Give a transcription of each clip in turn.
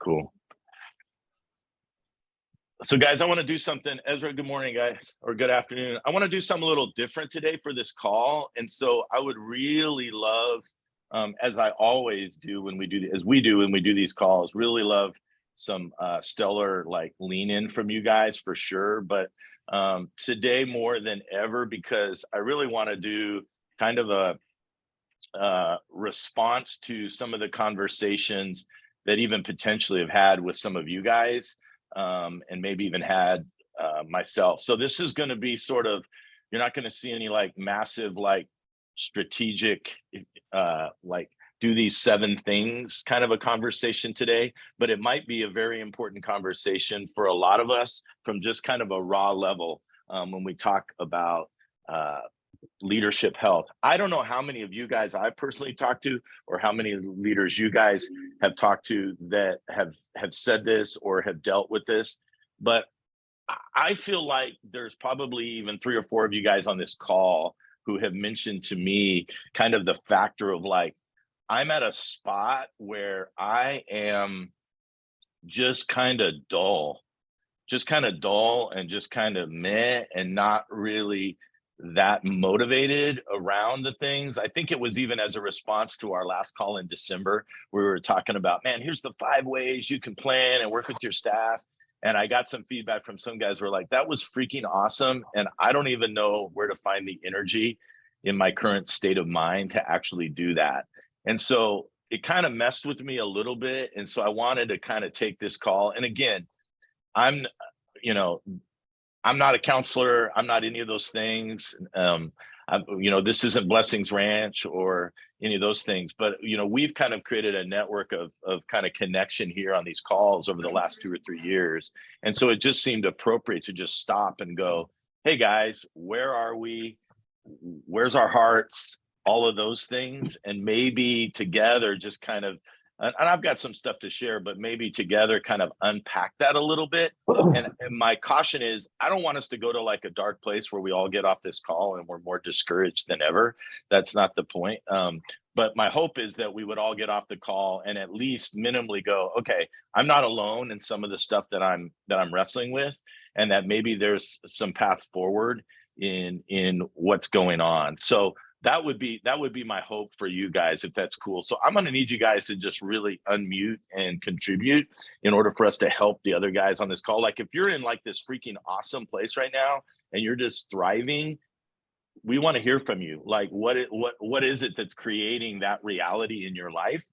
Cool. So guys, I want to do something. Ezra, good morning, guys, or good afternoon. I want to do something a little different today for this call. And so I would really love, as I always do when we do, when we do these calls, really love some stellar like lean in from you guys for sure. But today more than ever, because I really want to do kind of a response to some of the conversations that even potentially have had with some of you guys, and maybe even had myself. So this is going to be sort of, you're not going to see any like massive, like strategic, like do these 7 things kind of a conversation today, but it might be a very important conversation for a lot of us from just kind of a raw level when we talk about leadership health. I don't know how many of you guys I've personally talked to, or how many leaders you guys have talked to that have said this or have dealt with this, but I feel like there's probably even 3 or 4 of you guys on this call who have mentioned to me kind of the factor of like, I'm at a spot where I am just kind of dull and just kind of meh and not really that motivated around the things. I think it was even as a response to our last call in December, where we were talking about, man, here's the 5 ways you can plan and work with your staff. And I got some feedback from some guys who were like, that was freaking awesome. And I don't even know where to find the energy in my current state of mind to actually do that. And so it kind of messed with me a little bit. And so I wanted to kind of take this call. And again, I'm not a counselor. I'm not any of those things. This isn't Blessings Ranch or any of those things, but we've kind of created a network of kind of connection here on these calls over the last 2 or 3 years. And so it just seemed appropriate to just stop and go, hey guys, where are we? Where's our hearts? All of those things. And maybe together just kind of, and I've got some stuff to share, but maybe together kind of unpack that a little bit. And my caution is, I don't want us to go to like a dark place where we all get off this call and we're more discouraged than ever. That's not the point. But my hope is that we would all get off the call and at least minimally go, okay, I'm not alone in some of the stuff that I'm wrestling with, and that maybe there's some paths forward in what's going on. So that would be my hope for you guys, if that's cool. So I'm going to need you guys to just really unmute and contribute in order for us to help the other guys on this call. Like if you're in like this freaking awesome place right now and you're just thriving, we want to hear from you. Like what is it that's creating that reality in your life?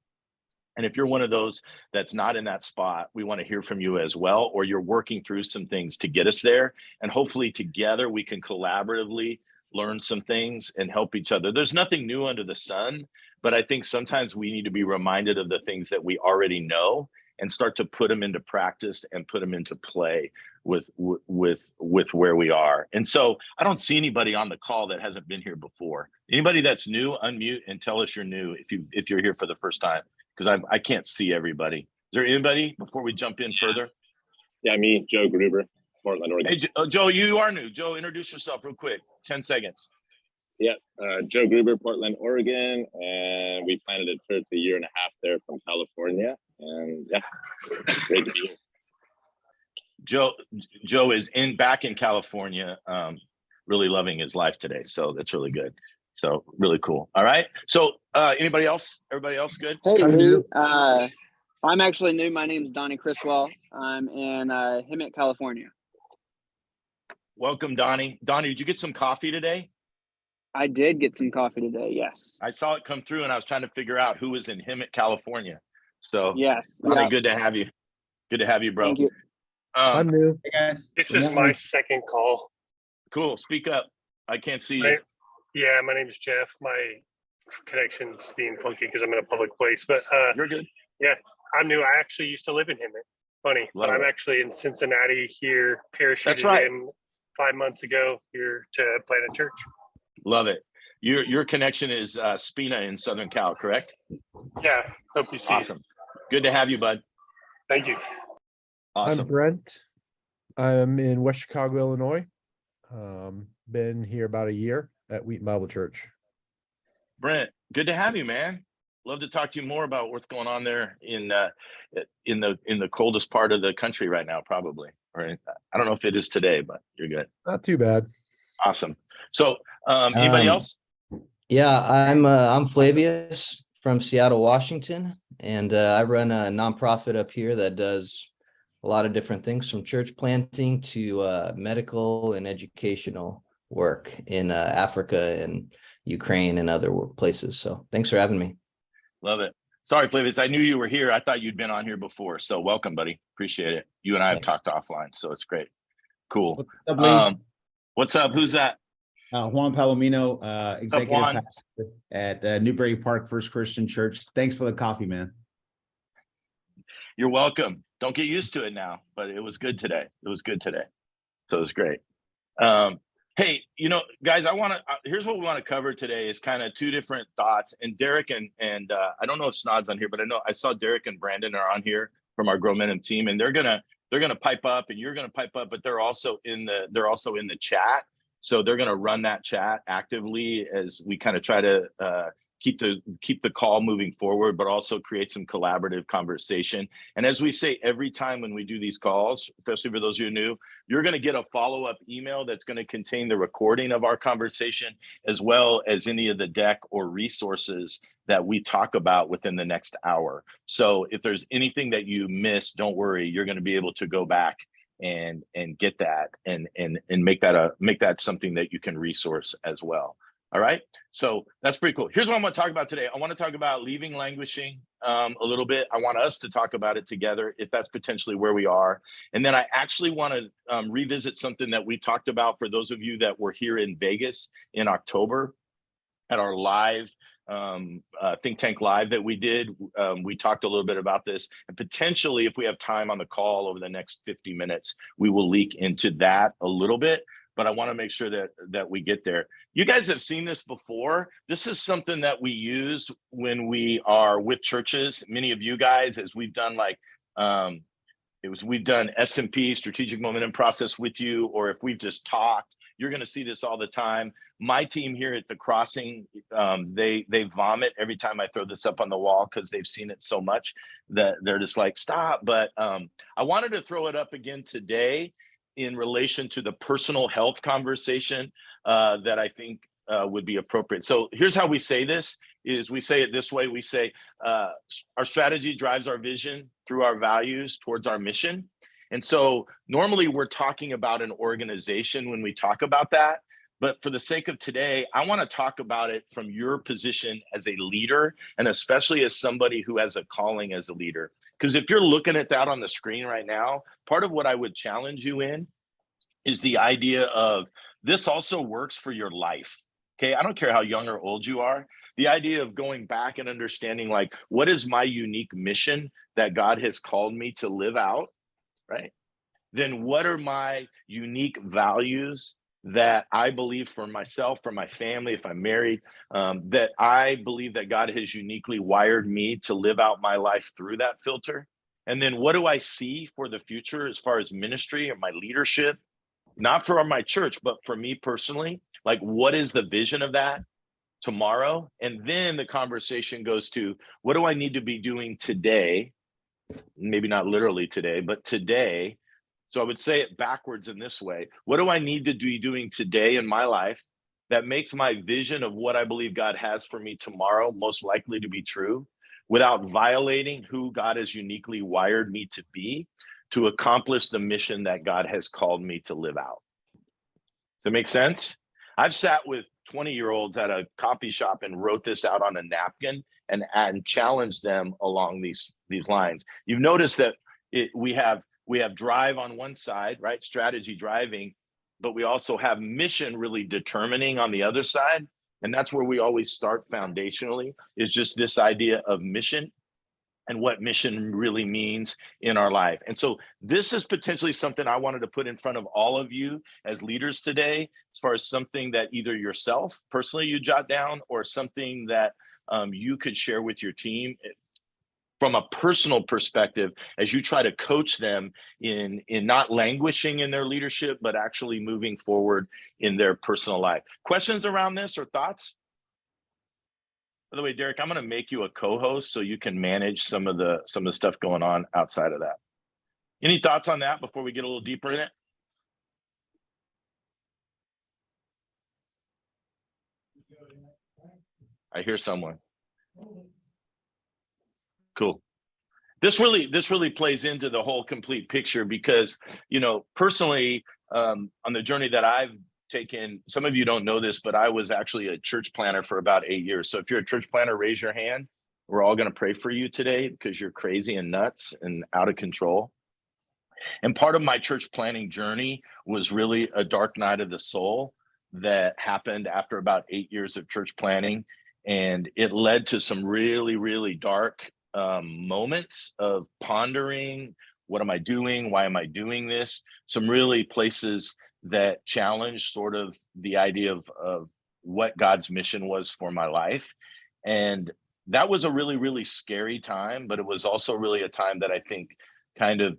And if you're one of those that's not in that spot, we want to hear from you as well, or you're working through some things to get us there. And hopefully together we can collaboratively learn some things and help each other. There's nothing new under the sun, but I think sometimes we need to be reminded of the things that we already know and start to put them into practice and put them into play with where we are. And so I don't see anybody on the call that hasn't been here before. Anybody that's new, unmute and tell us you're new if you're here for the first time, because I can't see everybody. Is there anybody before we jump in further? Yeah, me, Joe Gruber, Portland, Oregon. Hey, Joe, you are new. Joe, introduce yourself real quick. 10 seconds. Yeah, Joe Gruber, Portland, Oregon, and we planted a church a year and a half there from California, and yeah, great to be here. Joe is back in California, really loving his life today, so that's really good. So really cool. All right. So anybody else? Everybody else good? Hey, Lee. I'm actually new. My name's Donnie Criswell. I'm in Hemet, California. Welcome, Donnie. Donnie, did you get some coffee today? I did get some coffee today, yes. I saw it come through and I was trying to figure out who was in Hemet, California. So yes, Donnie, good to have you. Good to have you, bro. Thank you. I'm new. Hey guys. This is my second call. Cool. Speak up. I can't see you. Yeah, my name is Jeff. My connection's being funky because I'm in a public place, but you're good. Yeah, I'm new. I actually used to live in Hemet. Funny, but I'm actually in Cincinnati here, parachuted in 5 months ago here to plant a church. Love it. Your connection is Spina in Southern Cal, correct? Yeah, hope you see. Awesome. Good to have you, bud. Thank you. Awesome. I'm Brent. I'm in West Chicago, Illinois. Been here about a year at Wheaton Bible Church. Brent, good to have you, man. Love to talk to you more about what's going on there in the coldest part of the country right now, probably. Right? I don't know if it is today, but you're good. Not too bad. Awesome. So, anybody else? Yeah, I'm Flavius from Seattle, Washington, and I run a nonprofit up here that does a lot of different things, from church planting to medical and educational work in Africa and Ukraine and other places. So thanks for having me. Love it. Sorry, Flavius, I knew you were here. I thought you'd been on here before. So welcome, buddy. Appreciate it. You and I have talked offline, so it's great. Cool. What's up, Lee? What's up? Who's that? Juan Palomino, executive Juan? pastor at Newbury Park First Christian Church. Thanks for the coffee, man. You're welcome. Don't get used to it now, but it was good today. It was good today. So it was great. Hey, guys, here's what we want to cover today is kind of two different thoughts. And Derek and I don't know if Snod's on here, but I saw Derek and Brandon are on here from our Grow Momentum team, and they're gonna pipe up, and you're gonna pipe up, but they're also in the chat. So they're gonna run that chat actively as we kind of try to keep the call moving forward, but also create some collaborative conversation. And as we say every time when we do these calls, especially for those of you new, you're going to get a follow-up email that's going to contain the recording of our conversation, as well as any of the deck or resources that we talk about within the next hour. So if there's anything that you missed, don't worry, you're going to be able to go back and get that and make that something that you can resource as well. All right. So that's pretty cool. Here's what I'm going to talk about today. I want to talk about leaving languishing a little bit. I want us to talk about it together, if that's potentially where we are. And then I actually want to revisit something that we talked about for those of you that were here in Vegas in October at our live Think Tank Live that we did. We talked a little bit about this, and potentially if we have time on the call over the next 50 minutes, we will leak into that a little bit. But I want to make sure that we get there. You guys have seen this before. This is something that we use when we are with churches. Many of you guys, as we've done we've done SMP, strategic momentum process with you, or if we've just talked, you're going to see this all the time. My team here at the Crossing, they vomit every time I throw this up on the wall because they've seen it so much that they're just like, stop. But I wanted to throw it up again today in relation to the personal health conversation that I think would be appropriate. So here's how we say this, is we say it this way. We say our strategy drives our vision through our values towards our mission. And so normally we're talking about an organization when we talk about that. But for the sake of today, I want to talk about it from your position as a leader, and especially as somebody who has a calling as a leader. Because if you're looking at that on the screen right now, part of what I would challenge you in is the idea of this also works for your life. Okay, I don't care how young or old you are. The idea of going back and understanding, like, what is my unique mission that God has called me to live out, right? Then what are my unique values that I believe for myself, for my family, if I'm married, that I believe that God has uniquely wired me to live out my life through that filter? And then what do I see for the future as far as ministry or my leadership? Not for my church, but for me personally, like, what is the vision of that tomorrow? And then the conversation goes to, what do I need to be doing today? Maybe not literally today, but today. So I would say it backwards in this way. What do I need to be doing today in my life that makes my vision of what I believe God has for me tomorrow most likely to be true, without violating who God has uniquely wired me to be, to accomplish the mission that God has called me to live out? Does that make sense? I've sat with 20-year-olds at a coffee shop and wrote this out on a napkin and challenged them along these lines. You've noticed that we have drive on one side, right? Strategy driving, but we also have mission really determining on the other side. And that's where we always start foundationally, is just this idea of mission and what mission really means in our life. And so this is potentially something I wanted to put in front of all of you as leaders today, as far as something that either yourself personally you jot down, or something that you could share with your team from a personal perspective, as you try to coach them in not languishing in their leadership, but actually moving forward in their personal life. Questions around this or thoughts? By the way, Derek, I'm going to make you a co-host so you can manage some of the stuff going on outside of that. Any thoughts on that before we get a little deeper in it? I hear someone. Cool. This really plays into the whole complete picture because, you know, personally, on the journey that I've taken, some of you don't know this, but I was actually a church planner for about 8 years. So if you're a church planner, raise your hand. We're all going to pray for you today because you're crazy and nuts and out of control. And part of my church planning journey was really a dark night of the soul that happened after about 8 years of church planning. And it led to some really, really dark moments of pondering, what am I doing? Why am I doing this? Some really places that challenged sort of the idea of what God's mission was for my life. And that was a really, really scary time, but it was also really a time that I think kind of,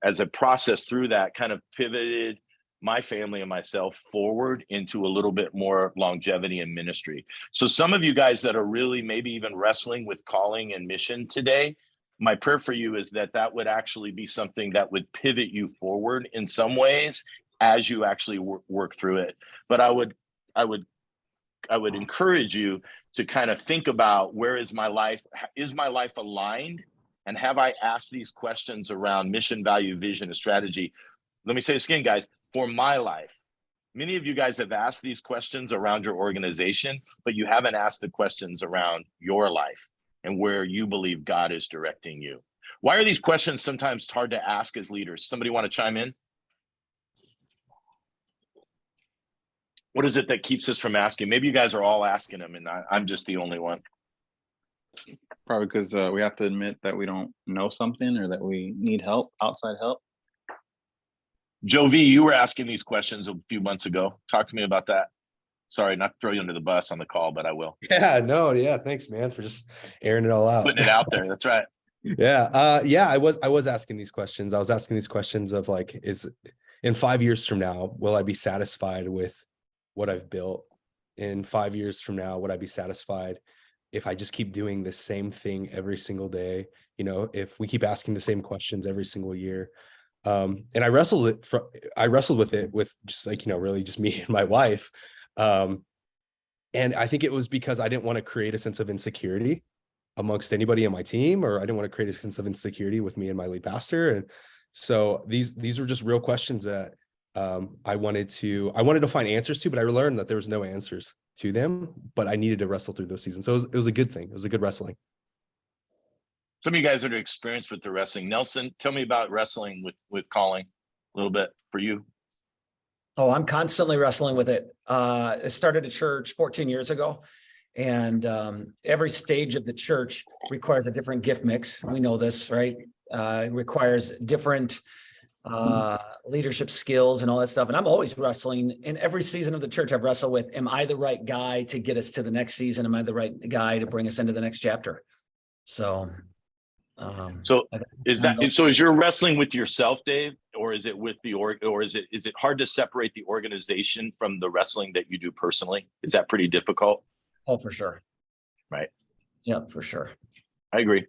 as a process through that, kind of pivoted my family and myself forward into a little bit more longevity in ministry. So some of you guys that are really maybe even wrestling with calling and mission today, my prayer for you is that that would actually be something that would pivot you forward in some ways as you actually work through it. But I would encourage you to kind of think about, where is my life? Is my life aligned? And have I asked these questions around mission, value, vision, and strategy? Let me say this again, guys, for my life. Many of you guys have asked these questions around your organization, but you haven't asked the questions around your life and where you believe God is directing you. Why are these questions sometimes hard to ask as leaders? Somebody want to chime in? What is it that keeps us from asking? Maybe you guys are all asking them and I'm just the only one. Probably because we have to admit that we don't know something or that we need help, outside help. Joe V, you were asking these questions a few months ago. Talk to me about that. Sorry, not to throw you under the bus on the call, but I will. Yeah, no, yeah. Thanks, man, for just airing it all out. Putting it out there. That's right. Yeah. I was asking these questions. I was asking these questions of like, is in 5 years from now, will I be satisfied with what I've built? In 5 years from now, would I be satisfied if I just keep doing the same thing every single day? You know, if we keep asking the same questions every single year. And I wrestled with it with just like, you know, really just me and my wife. And I think it was because I didn't want to create a sense of insecurity amongst anybody on my team, or I didn't want to create a sense of insecurity with me and my lead pastor. And so these were just real questions that I wanted to find answers to, but I learned that there was no answers to them, but I needed to wrestle through those seasons. So it was a good thing. It was a good wrestling. Some of you guys are experienced with the wrestling. Nelson, tell me about wrestling with calling a little bit for you. Oh, I'm constantly wrestling with it. I started a church 14 years ago, and every stage of the church requires a different gift mix. We know this, right? It requires different leadership skills and all that stuff. And I'm always wrestling in every season of the church. I've wrestled with, am I the right guy to get us to the next season? Am I the right guy to bring us into the next chapter? So is your wrestling with yourself, Dave, or is it with the or is it hard to separate the organization from the wrestling that you do personally? Is that pretty difficult? Oh, for sure. Right. Yeah, for sure. I agree.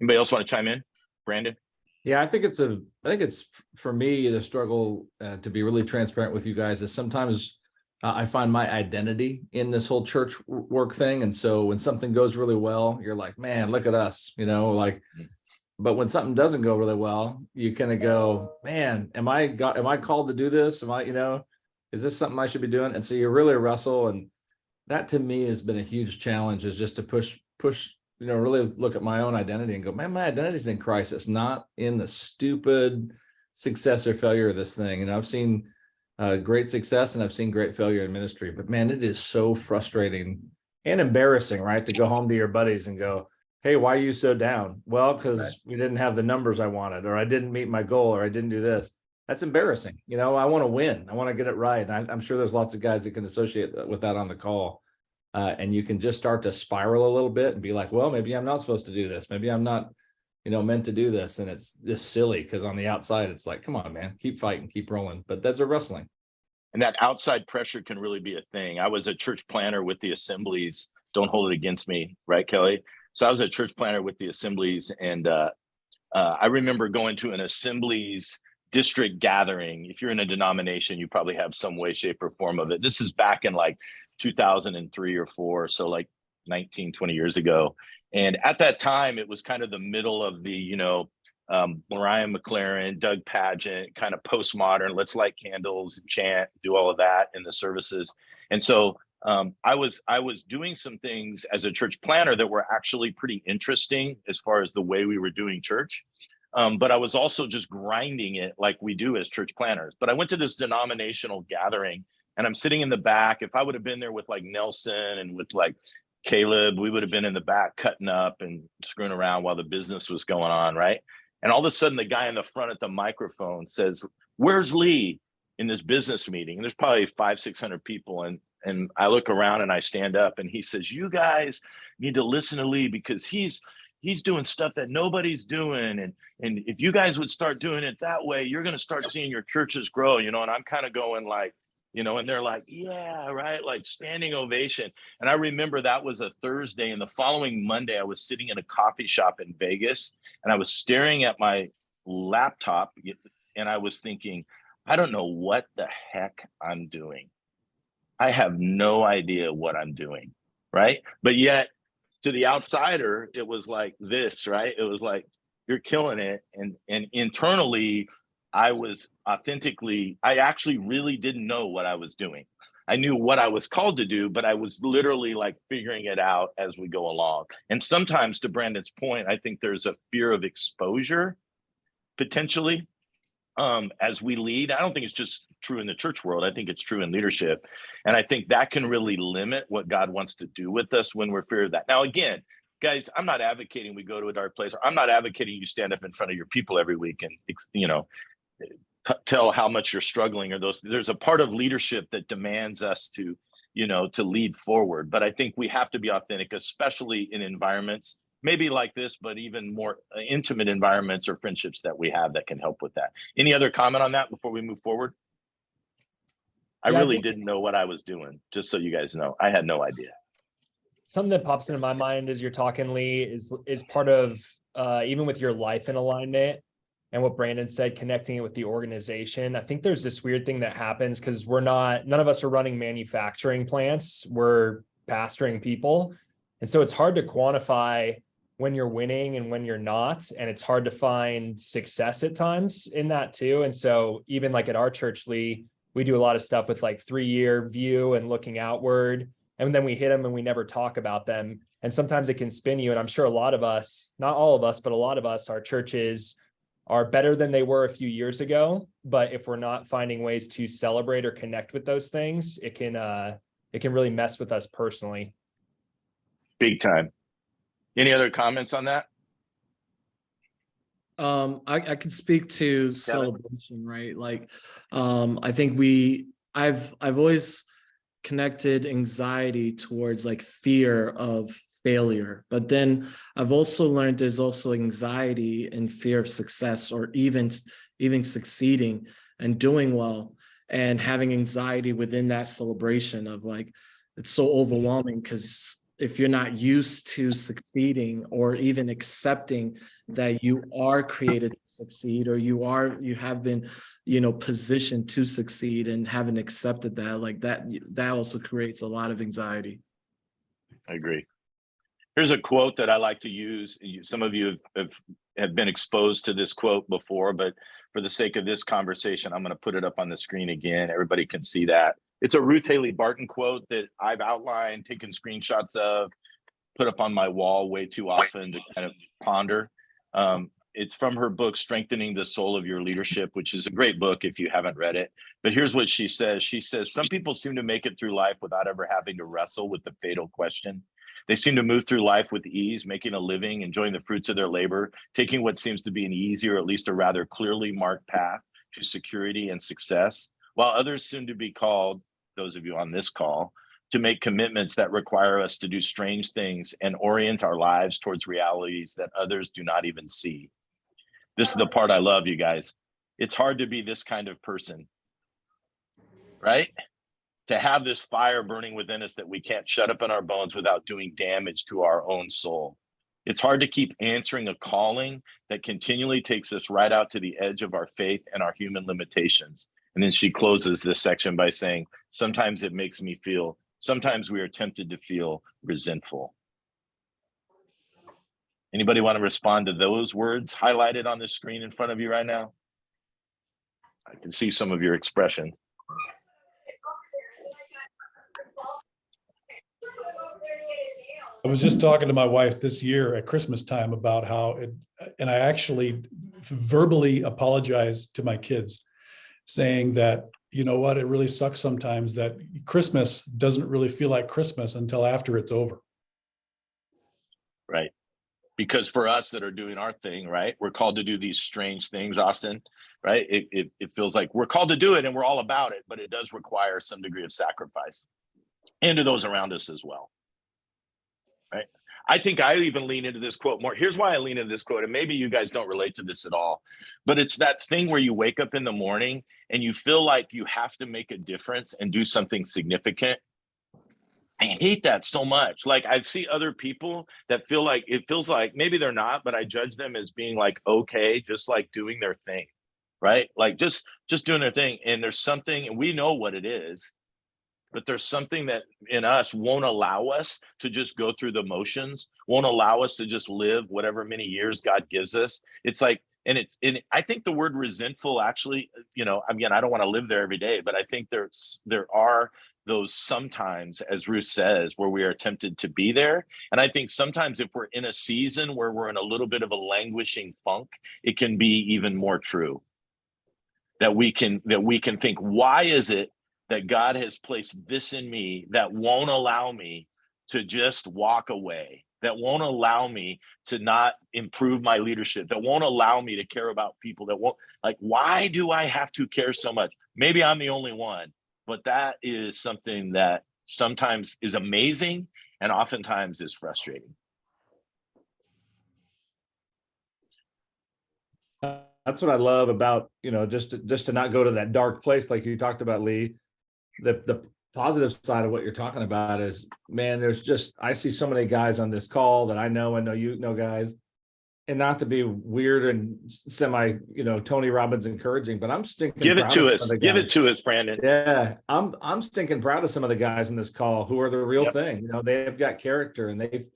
Anybody else want to chime in? Brandon? Yeah, I think it's for me, the struggle to be really transparent with you guys is sometimes I find my identity in this whole church work thing. And so when something goes really well, you're like, man, look at us, you know, like, but when something doesn't go really well, you kind of go, man, am I called to do this? Am I, you know, is this something I should be doing? And so you really wrestle. And that to me has been a huge challenge, is just to push, you know, really look at my own identity and go, man, my identity's in crisis, not in the stupid success or failure of this thing. And I've seen great success and I've seen great failure in ministry, but man, it is so frustrating and embarrassing, right? To go home to your buddies and go, hey, why are you so down? Well, because we didn't have the numbers I wanted, or I didn't meet my goal, or I didn't do this. That's embarrassing. You know, I want to win. I want to get it right. And I'm sure there's lots of guys that can associate with that on the call. And you can just start to spiral a little bit and be like, well, maybe I'm not supposed to do this. Maybe I'm not, you know, meant to do this. And it's just silly because on the outside, it's like, come on, man, keep fighting, keep rolling. But that's a wrestling. And that outside pressure can really be a thing. I was a church planner with the Assemblies don't hold it against me, right, Kelly? So I was a church planner with the Assemblies, and I remember going to an Assemblies district gathering. If you're in a denomination, you probably have some way, shape, or form of it. This is back in like 2003 or 4, so like 19, 20 years ago. And at that time, it was kind of the middle of the, you know, Mariah McLaren, Doug Pageant, kind of postmodern, let's light candles, chant, do all of that in the services. And so I was doing some things as a church planner that were actually pretty interesting as far as the way we were doing church. But I was also just grinding it like we do as church planners. But I went to this denominational gathering, and I'm sitting in the back. If I would have been there with like Nelson and with like Caleb, we would have been in the back cutting up and screwing around while the business was going on, right? And all of a sudden, the guy in the front at the microphone says, "Where's Lee?" in this business meeting. And there's probably 500-600 people. And I look around and I stand up, and he says, "You guys need to listen to Lee, because he's doing stuff that nobody's doing. And if you guys would start doing it that way, you're going to start seeing your churches grow," you know? And I'm kind of going like, you know, and they're like, "Yeah, right." Like standing ovation. And I remember that was a Thursday, and the following Monday, I was sitting in a coffee shop in Vegas, and I was staring at my laptop, and I was thinking, I don't know what the heck I'm doing. I have no idea what I'm doing, right? But yet, to the outsider, it was like this, right? It was like, you're killing it. And internally, I was authentically, I actually really didn't know what I was doing. I knew what I was called to do, but I was literally like figuring it out as we go along. And sometimes, to Brandon's point, I think there's a fear of exposure potentially as we lead. I don't think it's just true in the church world. I think it's true in leadership. And I think that can really limit what God wants to do with us when we're fear of that. Now, again, guys, I'm not advocating we go to a dark place. I'm not advocating you stand up in front of your people every week and, you know, tell how much you're struggling, or those. There's a part of leadership that demands us to, you know, to lead forward. But I think we have to be authentic, especially in environments maybe like this, but even more intimate environments or friendships that we have that can help with that. Any other comment on that before we move forward? I really didn't know what I was doing, just so you guys know. I had no idea. Something that pops into my mind as you're talking, Lee, is part of even with your life in alignment and what Brandon said, connecting it with the organization. I think there's this weird thing that happens because none of us are running manufacturing plants. We're pastoring people. And so it's hard to quantify when you're winning and when you're not. And it's hard to find success at times in that too. And so even like at our church, Lee, we do a lot of stuff with like 3-year view and looking outward. And then we hit them and we never talk about them. And sometimes it can spin you. And I'm sure a lot of us, not all of us, but a lot of us, our churches are better than they were a few years ago. But if we're not finding ways to celebrate or connect with those things, it can really mess with us personally. Big time. Any other comments on that? I can speak to celebration, right? Like, I think I've always connected anxiety towards like fear of failure, but then I've also learned there's also anxiety and fear of success, or even succeeding and doing well, and having anxiety within that celebration of like, it's so overwhelming because if you're not used to succeeding or even accepting that you are created to succeed, or you have been, you know, positioned to succeed and haven't accepted that, like that also creates a lot of anxiety. I agree. Here's a quote that I like to use. Some of you have been exposed to this quote before, but for the sake of this conversation, I'm going to put it up on the screen again. Everybody can see that. It's a Ruth Haley Barton quote that I've outlined, taken screenshots of, put up on my wall way too often to kind of ponder. It's from her book, Strengthening the Soul of Your Leadership, which is a great book if you haven't read it. But here's what she says. She says, some people seem to make it through life without ever having to wrestle with the fatal question. They seem to move through life with ease, making a living, enjoying the fruits of their labor, taking what seems to be an easy, or at least a rather clearly marked path to security and success, while others seem to be called, those of you on this call, to make commitments that require us to do strange things and orient our lives towards realities that others do not even see. This is the part I love, you guys. It's hard to be this kind of person, right? to have this fire burning within us that we can't shut up in our bones without doing damage to our own soul. It's hard to keep answering a calling that continually takes us right out to the edge of our faith and our human limitations. And then she closes this section by saying, sometimes it makes me feel, sometimes we are tempted to feel resentful. Anybody want to respond to those words highlighted on the screen in front of you right now? I can see some of your expression. I was just talking to my wife this year at Christmas time about how it, and I actually verbally apologized to my kids, saying that, you know what, it really sucks sometimes that Christmas doesn't really feel like Christmas until after it's over. Right. Because for us that are doing our thing, right, we're called to do these strange things, Austin, right? It feels like we're called to do it and we're all about it, but it does require some degree of sacrifice, and to those around us as well. Right. I think I even lean into this quote more. Here's why I lean into this quote, and maybe you guys don't relate to this at all, but it's that thing where you wake up in the morning and you feel like you have to make a difference and do something significant. I hate that so much. Like, I see other people that feel like, it feels like maybe they're not, but I judge them as being like, okay, just like doing their thing, right? Like just doing their thing. And there's something, and we know what it is, but there's something that in us won't allow us to just go through the motions, won't allow us to just live whatever many years God gives us. It's like, and I think the word resentful actually, you know, again, I don't want to live there every day, but I think there are those sometimes, as Ruth says, where we are tempted to be there. And I think sometimes if we're in a season where we're in a little bit of a languishing funk, it can be even more true that we can think, why is it that God has placed this in me that won't allow me to just walk away, that won't allow me to not improve my leadership, that won't allow me to care about people, that won't, like, why do I have to care so much? Maybe I'm the only one, but that is something that sometimes is amazing and oftentimes is frustrating. That's what I love about, you know, just to not go to that dark place like you talked about, Lee. The positive side of what you're talking about is, man, there's just, I see so many guys on this call that I know you know guys, and not to be weird and semi, you know, Tony Robbins encouraging, but I'm stinking give it proud to of us. some of the Give guys. it to us, Brandon. Yeah, I'm stinking proud of some of the guys in this call who are the real Yep. thing. You know, they've got character, and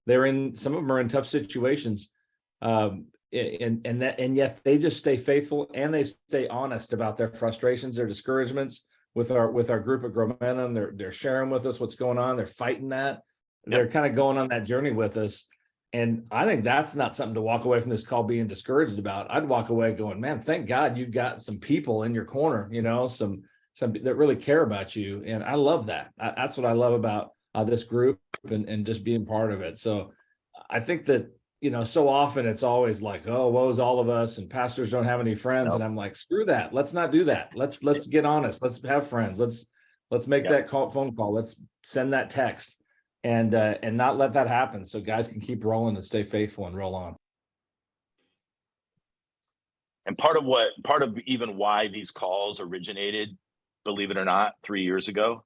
they're in, some of them are in tough situations. And yet they just stay faithful, and they stay honest about their frustrations, their discouragements with our group at Grow Momentum. They're sharing with us what's going on. They're fighting that. They're kind of going on that journey with us. And I think that's not something to walk away from this call being discouraged about. I'd walk away going, man, thank God you've got some people in your corner, you know, some that really care about you. And I love that. That's what I love about this group and just being part of it. So I think that, you know, so often it's always like, oh, woe's all of us, and pastors don't have any friends. And I'm like, screw that. Let's not do that. Let's get honest. Let's have friends. Let's make that phone call. Let's send that text and not let that happen, so guys can keep rolling and stay faithful and roll on. And part of even why these calls originated, believe it or not, 3 years ago,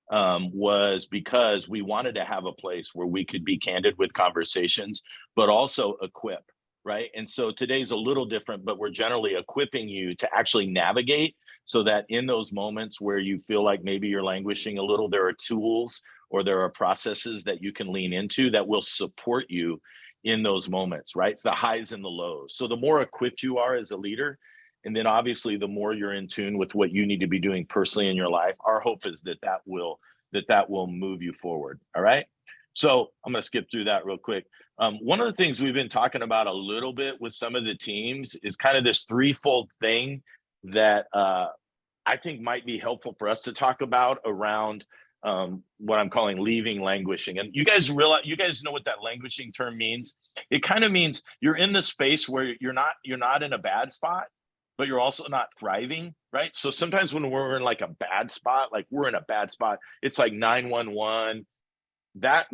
was because we wanted to have a place where we could be candid with conversations, but also equip, right? And so today's a little different, but we're generally equipping you to actually navigate, so that in those moments where you feel like maybe you're languishing a little, there are tools or there are processes that you can lean into that will support you in those moments, right? It's the highs and the lows. So the more equipped you are as a leader, and then obviously the more you're in tune with what you need to be doing personally in your life, our hope is that will move you forward. All right. So I'm going to skip through that real quick. One of the things we've been talking about a little bit with some of the teams is kind of this threefold thing that I think might be helpful for us to talk about around what I'm calling leaving languishing. And you guys know what that languishing term means. It kind of means you're in the space where you're not in a bad spot, but you're also not thriving, right? So sometimes when we're in like a bad spot, like we're in a bad spot, it's like 911. That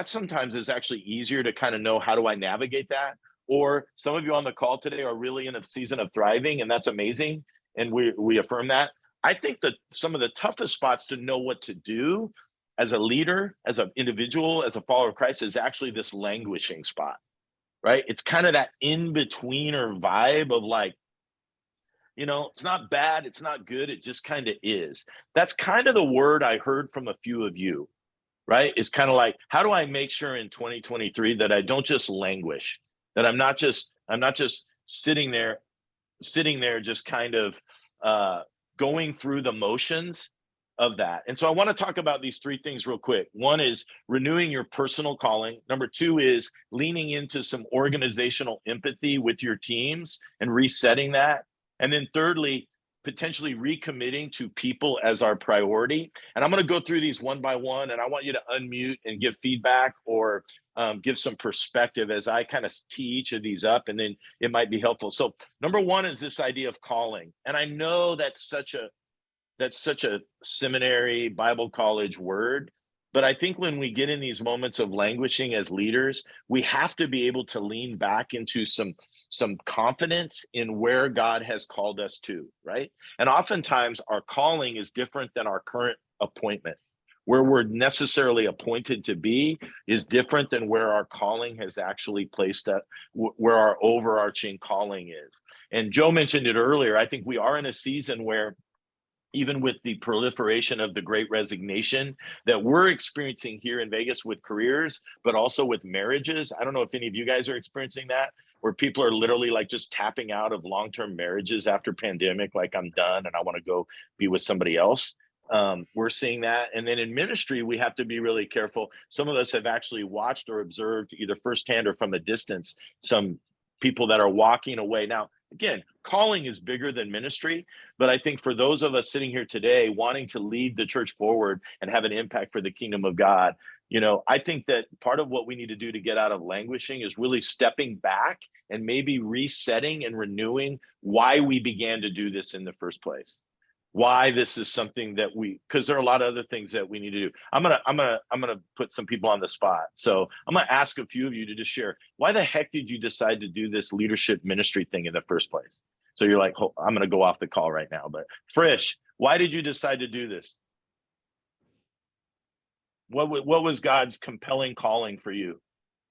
sometimes is actually easier to kind of know, how do I navigate that? Or some of you on the call today are really in a season of thriving, and that's amazing. And we affirm that. I think that some of the toughest spots to know what to do as a leader, as an individual, as a follower of Christ is actually this languishing spot, right? It's kind of that in-betweener vibe of like, you know, it's not bad, it's not good, it just kind of is. That's kind of the word I heard from a few of you, right? It's kind of like, how do I make sure in 2023 that I don't just languish, that I'm not just sitting there just kind of going through the motions of that. And so I want to talk about these three things real quick. One is renewing your personal calling. Number two is leaning into some organizational empathy with your teams and resetting that. And then thirdly, potentially recommitting to people as our priority. And I'm going to go through these one by one, and I want you to unmute and give feedback or give some perspective as I kind of tee each of these up, and then it might be helpful. So number one is this idea of calling. And I know that's such a seminary Bible college word, but I think when we get in these moments of languishing as leaders, we have to be able to lean back into some confidence in where God has called us to, right? And oftentimes our calling is different than our current appointment. Where we're necessarily appointed to be is different than where our calling has actually placed us, where our overarching calling is. And Joe mentioned it earlier. I think we are in a season where, even with the proliferation of the Great Resignation that we're experiencing here in Vegas with careers, but also with marriages. I don't know if any of you guys are experiencing that, where people are literally like just tapping out of long-term marriages after pandemic, like I'm done and I want to go be with somebody else. We're seeing that. And then in ministry, we have to be really careful. Some of us have actually watched or observed either firsthand or from a distance, some people that are walking away. Now, again, calling is bigger than ministry, but I think for those of us sitting here today wanting to lead the church forward and have an impact for the kingdom of God, you know, I think that part of what we need to do to get out of languishing is really stepping back and maybe resetting and renewing why we began to do this in the first place. Why this is something that because there are a lot of other things that we need to do. I'm gonna put some people on the spot. So I'm gonna ask a few of you to just share, why the heck did you decide to do this leadership ministry thing in the first place? So you're like, oh, I'm gonna go off the call right now, but Frisch, why did you decide to do this? What was God's compelling calling for you?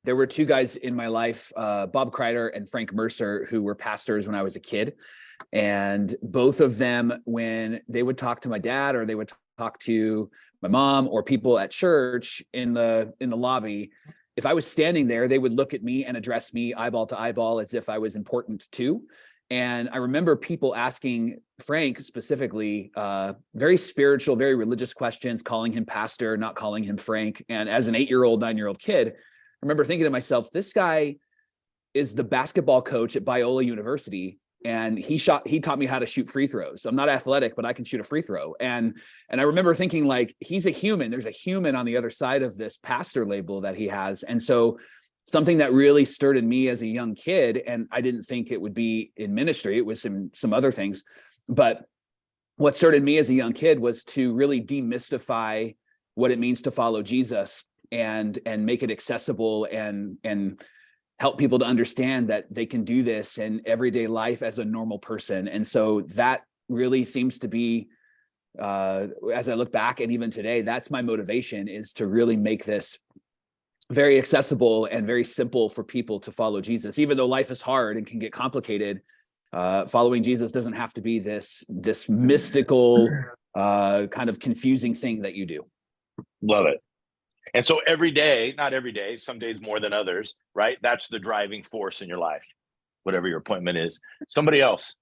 There were two guys in my life, Bob Kreider and Frank Mercer, who were pastors when I was a kid. And both of them, when they would talk to my dad or they would talk to my mom or people at church in the lobby, if I was standing there, they would look at me and address me eyeball to eyeball as if I was important too. And I remember people asking Frank specifically, very spiritual, very religious questions, calling him pastor, not calling him Frank. And as an 8-year-old, 9-year-old kid, I remember thinking to myself, this guy is the basketball coach at Biola University, and he taught me how to shoot free throws. So I'm not athletic, but I can shoot a free throw. And I remember thinking, like, he's a human. There's a human on the other side of this pastor label that he has. And so something that really stirred in me as a young kid, and I didn't think it would be in ministry, it was some other things, but what stirred in me as a young kid was to really demystify what it means to follow Jesus and make it accessible and help people to understand that they can do this in everyday life as a normal person. And so that really seems to be, as I look back and even today, that's my motivation, is to really make this very accessible and very simple for people to follow Jesus. Even though life is hard and can get complicated, following Jesus doesn't have to be this mystical, kind of confusing thing that you do. Love it. And so every day, not every day, some days more than others, right? That's the driving force in your life, whatever your appointment is. Somebody else,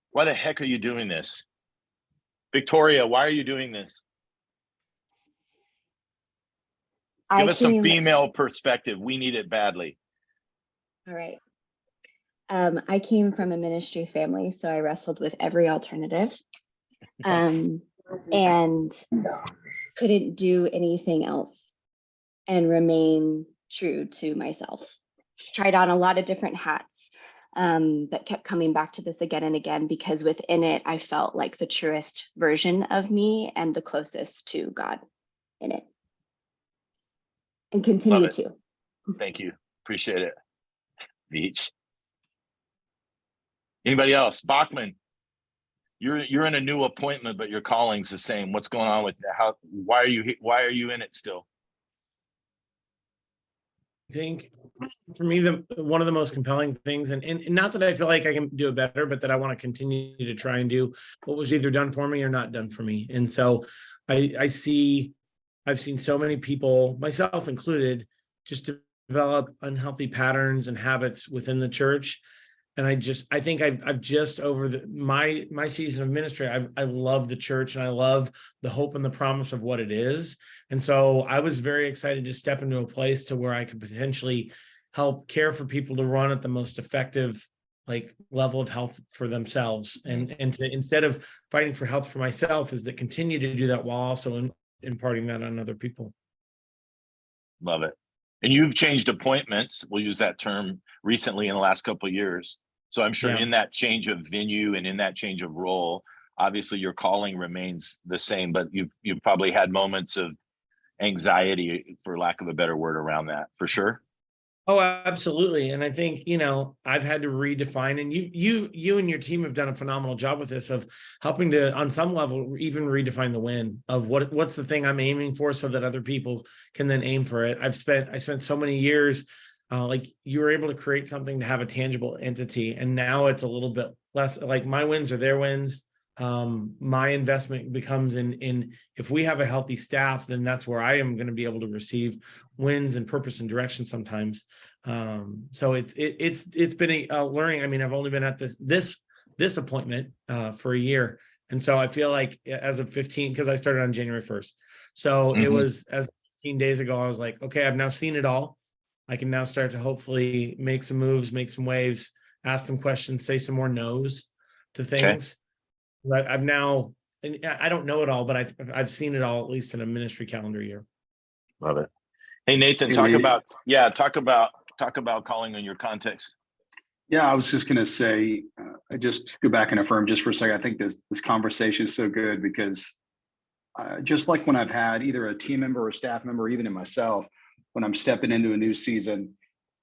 why the heck are you doing this? Victoria, why are you doing this? Give us some female perspective. We need it badly. All right. I came from a ministry family, so I wrestled with every alternative and couldn't do anything else and remain true to myself. Tried on a lot of different hats, but kept coming back to this again and again, because within it, I felt like the truest version of me and the closest to God in it. And continue to. Thank you. Appreciate it. Beach. Anybody else? Bachman. you're in a new appointment, but your calling's the same. What's going on with that? Why are you in it still? I think for me, one of the most compelling things, and not that I feel like I can do it better, but that I want to continue to try and do what was either done for me or not done for me. And so I've seen so many people, myself included, just develop unhealthy patterns and habits within the church. And I think I've just over my season of ministry, I love the church and I love the hope and the promise of what it is. And so I was very excited to step into a place to where I could potentially help care for people to run at the most effective level of health for themselves. And to, instead of fighting for health for myself, is that continue to do that while also imparting that on other people. Love it. And you've changed appointments, we'll use that term, recently in the last couple of years. So I'm sure in that change of venue and in that change of role, obviously your calling remains the same, but you've probably had moments of anxiety, for lack of a better word, around that, for sure. Oh, absolutely. And I think, I've had to redefine, and you and your team have done a phenomenal job with this, of helping to, on some level, even redefine the win of what's the thing I'm aiming for so that other people can then aim for it. I spent so many years, you were able to create something to have a tangible entity. And now it's a little bit less like my wins are their wins. My investment becomes in if we have a healthy staff, then that's where I am going to be able to receive wins and purpose and direction sometimes. So it's been a learning. I mean, I've only been at this appointment for a year. And so I feel like as of 15, because I started on January 1st. So it was as 15 days ago, I was like, okay, I've now seen it all. I can now start to hopefully make some moves, make some waves, ask some questions, say some more no's to things. Okay. I've now, and I don't know it all, but I've seen it all, at least in a ministry calendar year. Love it. Hey, Nathan, talk about calling in your context. Yeah, I was just going to say, I just go back and affirm just for a second. I think this conversation is so good because just like when I've had either a team member or a staff member, even in myself, when I'm stepping into a new season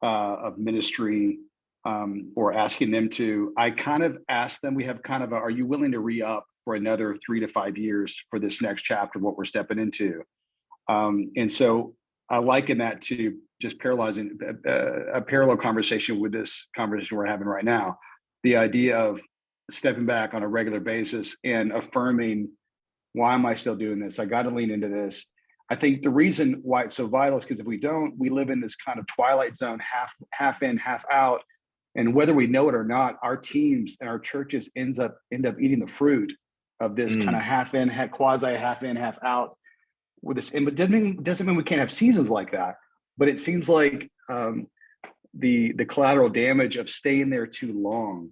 of ministry or asking them to, I kind of ask them, we have kind of are you willing to re-up for another 3 to 5 years for this next chapter, what we're stepping into? And so I liken that to just parallelizing a parallel conversation with this conversation we're having right now. The idea of stepping back on a regular basis and affirming, why am I still doing this? I got to lean into this. I think the reason why it's so vital is because if we don't, we live in this kind of twilight zone, half in, half out. And whether we know it or not, our teams and our churches end up eating the fruit of this kind of half in, quasi half in, half out with this. But doesn't mean we can't have seasons like that. But it seems like the collateral damage of staying there too long,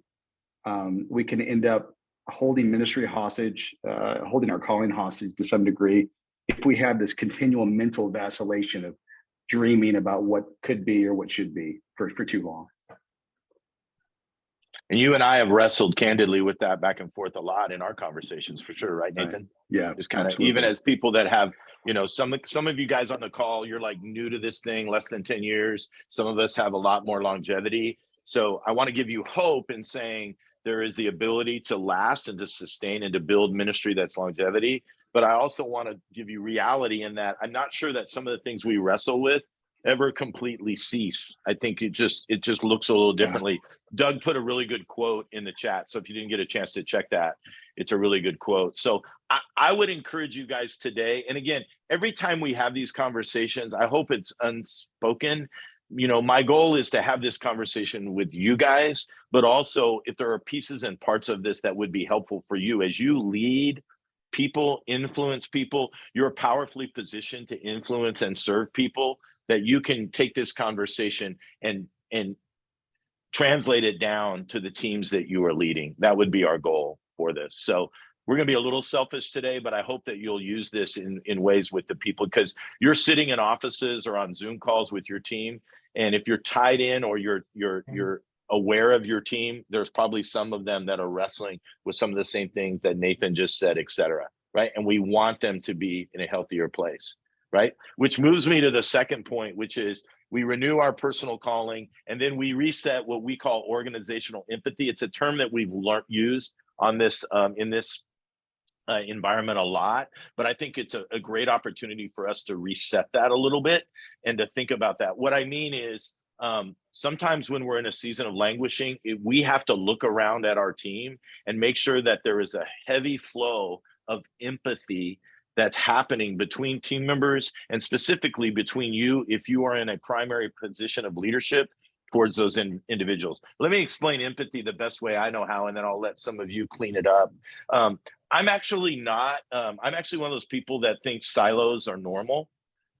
we can end up holding ministry hostage, holding our calling hostage to some degree, if we have this continual mental vacillation of dreaming about what could be or what should be for too long. And you and I have wrestled candidly with that back and forth a lot in our conversations, for sure, right, Nathan? Right. Yeah, just kind of, even as people that have, some of you guys on the call, you're like new to this thing, less than 10 years. Some of us have a lot more longevity. So I want to give you hope in saying there is the ability to last and to sustain and to build ministry that's longevity. But I also want to give you reality in that I'm not sure that some of the things we wrestle with ever completely cease. I think it just looks a little differently. Yeah. Doug put a really good quote in the chat. So if you didn't get a chance to check that, it's a really good quote. So I would encourage you guys today. And again, every time we have these conversations, I hope it's unspoken. My goal is to have this conversation with you guys, but also if there are pieces and parts of this that would be helpful for you as you lead people, influence people, you're powerfully positioned to influence and serve people, that you can take this conversation and translate it down to the teams that you are leading. That would be our goal for this. So we're going to be a little selfish today, but I hope that you'll use this in ways with the people, because you're sitting in offices or on Zoom calls with your team. And if you're tied in or you're aware of your team, there's probably some of them that are wrestling with some of the same things that Nathan just said, et cetera, right? And we want them to be in a healthier place, right? Which moves me to the second point, which is we renew our personal calling, and then we reset what we call organizational empathy. It's a term that we've used on this in this environment a lot, but I think it's a great opportunity for us to reset that a little bit and to think about that. What I mean is, sometimes when we're in a season of languishing, we have to look around at our team and make sure that there is a heavy flow of empathy that's happening between team members, and specifically between you, if you are in a primary position of leadership, towards those individuals. Let me explain empathy the best way I know how, and then I'll let some of you clean it up. I'm actually not, I'm actually one of those people that think silos are normal.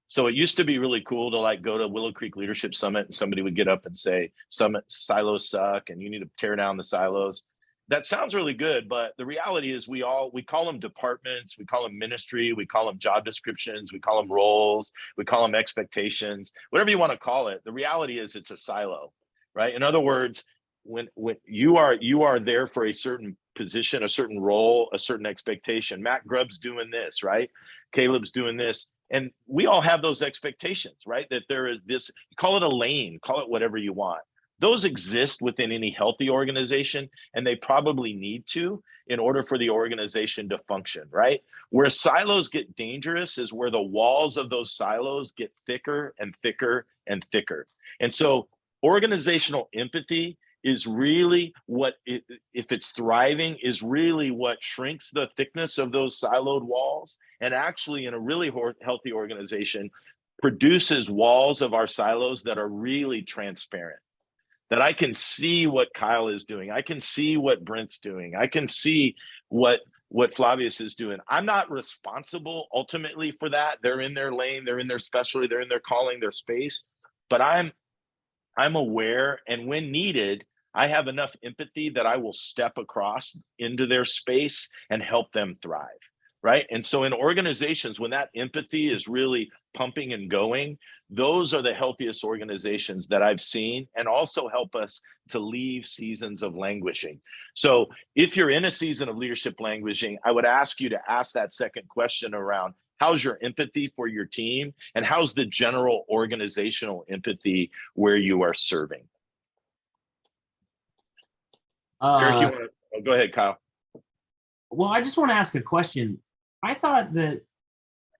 So it used to be really cool to like go to Willow Creek Leadership Summit and somebody would get up and say, silos suck and you need to tear down the silos. That sounds really good, but the reality is we call them departments, we call them ministry, we call them job descriptions, we call them roles, we call them expectations, whatever you want to call it. The reality is it's a silo, right? In other words, when you are there for a certain position, a certain role, a certain expectation. Matt Grubb's doing this, right? Caleb's doing this. And we all have those expectations, right? That there is this, call it a lane, call it whatever you want. Those exist within any healthy organization, and they probably need to in order for the organization to function, right? Where silos get dangerous is where the walls of those silos get thicker and thicker and thicker. And so organizational empathy is really what, if it's thriving, is really what shrinks the thickness of those siloed walls, and actually in a really healthy organization produces walls of our silos that are really transparent. That I can see what Kyle is doing. I can see what Brent's doing. I can see what Flavius is doing. I'm not responsible ultimately for that. They're in their lane, they're in their specialty, they're in their calling, their space. But I'm aware, and when needed, I have enough empathy that I will step across into their space and help them thrive, right? And so in organizations, when that empathy is really pumping and going, those are the healthiest organizations that I've seen, and also help us to leave seasons of languishing. So if you're in a season of leadership languishing, I would ask you to ask that second question around, how's your empathy for your team? And how's the general organizational empathy where you are serving? Eric, you want to, go ahead, Kyle. Well, I just want to ask a question. I thought that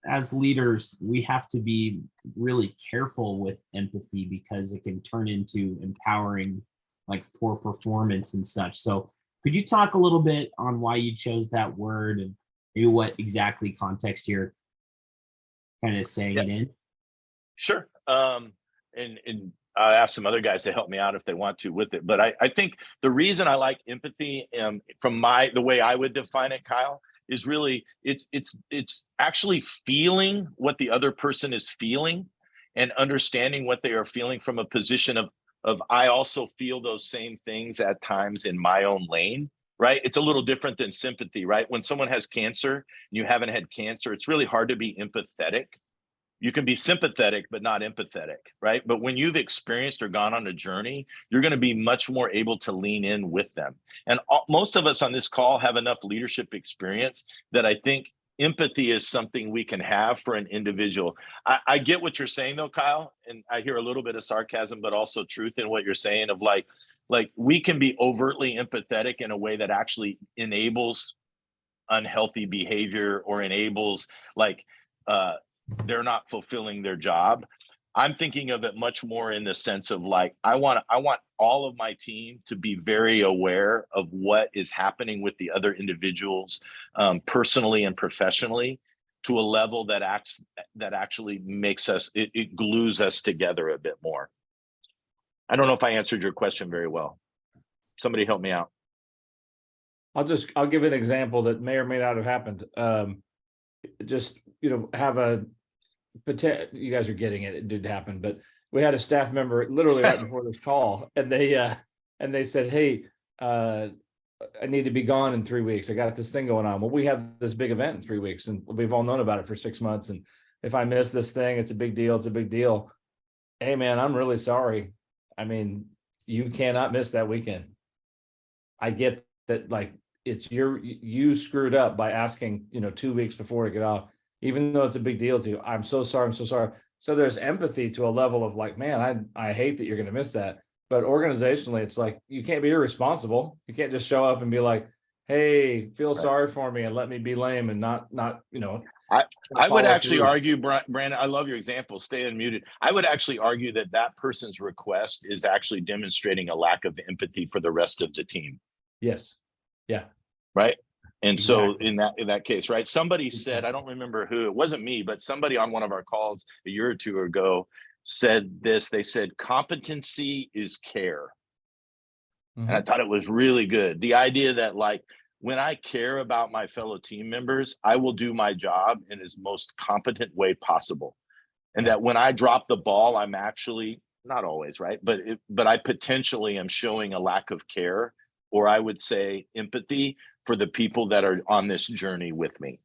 as leaders, we have to be really careful with empathy because it can turn into empowering, like poor performance and such. So could you talk a little bit on why you chose that word and maybe what exactly context you're kind of saying it in? Sure. And I'll ask some other guys to help me out if they want to with it. But I think the reason I like empathy, from the way I would define it, Kyle, is really it's actually feeling what the other person is feeling and understanding what they are feeling from a position of I also feel those same things at times in my own lane, right? It's a little different than sympathy, right? When someone has cancer and you haven't had cancer, it's really hard to be empathetic. You can be sympathetic, but not empathetic, right? But when you've experienced or gone on a journey, you're going to be much more able to lean in with them. And most of us on this call have enough leadership experience that I think empathy is something we can have for an individual. I get what you're saying though, Kyle, and I hear a little bit of sarcasm, but also truth in what you're saying of like we can be overtly empathetic in a way that actually enables unhealthy behavior or enables they're not fulfilling their job. I'm thinking of it much more in the sense of like, I want all of my team to be very aware of what is happening with the other individuals, personally and professionally, to a level that actually makes us, it glues us together a bit more. I don't know if I answered your question very well. Somebody help me out. I'll give an example that may or may not have happened. Just, have you guys are getting it. It did happen, but we had a staff member literally right before this call, and they said, "Hey, I need to be gone in 3 weeks. I got this thing going on." Well, we have this big event in 3 weeks, and we've all known about it for 6 months. And if I miss this thing, it's a big deal. It's a big deal. Hey, man, I'm really sorry. I mean, you cannot miss that weekend. I get that, like, it's you screwed up by asking, 2 weeks before to get off. Even though it's a big deal to you, I'm so sorry, I'm so sorry. So there's empathy to a level of like, man, I hate that you're going to miss that. But organizationally, it's like, you can't be irresponsible. You can't just show up and be like, hey, feel sorry for me and let me be lame and not, you know. I would follow actually through. argue, Brandon, I love your example, stay unmuted. I would actually argue that that person's request is actually demonstrating a lack of empathy for the rest of the team. Yes. Yeah. Right. And so Exactly. in that case, right, somebody said, I don't remember who, it wasn't me, but somebody on one of our calls a year or two ago said this. They said competency is care. And I thought it was really good. The idea that, like, when I care about my fellow team members, I will do my job in as most competent way possible. And that when I drop the ball, I'm actually, not always, right, but I potentially am showing a lack of care, or I would say empathy, for the people that are on this journey with me.